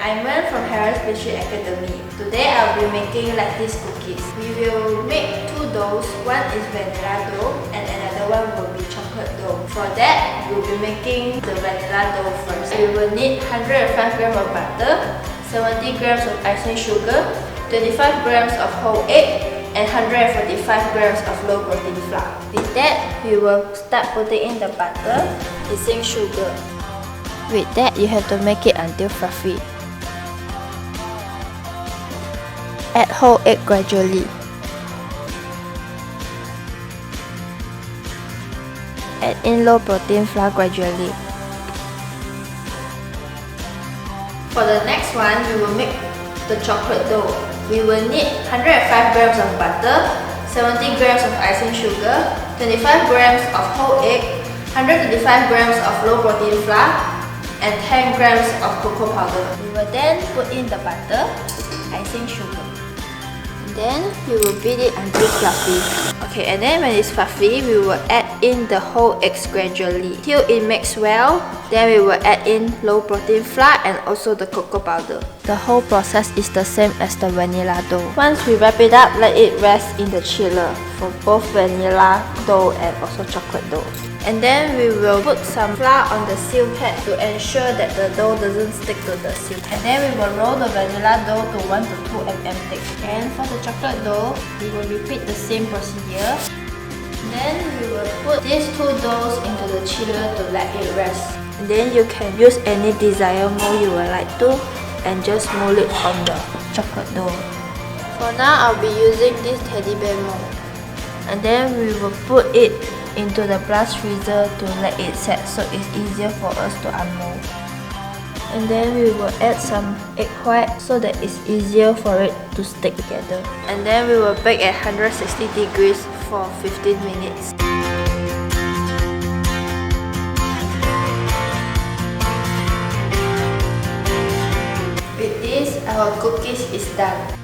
Aimen from Pastry Academy. Today I'll be making lattice cookies. We will make two doughs. One is vanilla dough and another one will be chocolate dough. For that, we'll be making the vanilla dough first. We will need 105 grams of butter, 70 grams of icing sugar, 25 grams of whole egg, and 145 grams of low protein flour. With that, we will start putting in the butter, icing sugar. With that, you have to make it until fluffy. Add whole egg gradually. Add in low protein flour gradually. For the next one, we will make the chocolate dough. We will need 105 grams of butter, 70 grams of icing sugar, 25 grams of whole egg, 125 grams of low protein flour, and 10 grams of cocoa powder. We will then put in the butter, icing sugar. And then we will beat it until fluffy. Okay, and then when it's fluffy, we will add in the whole eggs gradually till it mixes well. Then we will add in low protein flour and also the cocoa powder. The whole process is the same as the vanilla dough. Once we wrap it up, let it rest in the chiller for both vanilla dough and also chocolate dough. And then we will put some flour on the seal pad to ensure that the dough doesn't stick to the seal pad. And then we will roll the vanilla dough to 1 to 2 mm thick. And for the chocolate dough, we will repeat the same procedure. Then we will put these two doughs into the chiller to let it rest. And then you can use any desired mold you would like to and just mold it on the chocolate dough. For now, I'll be using this teddy bear mold. And then we will put it into the blast freezer to let it set so it's easier for us to unmold. And then we will add some egg white so that it's easier for it to stick together. And then we will bake at 160 degrees for 15 minutes. With this, our cookies is done.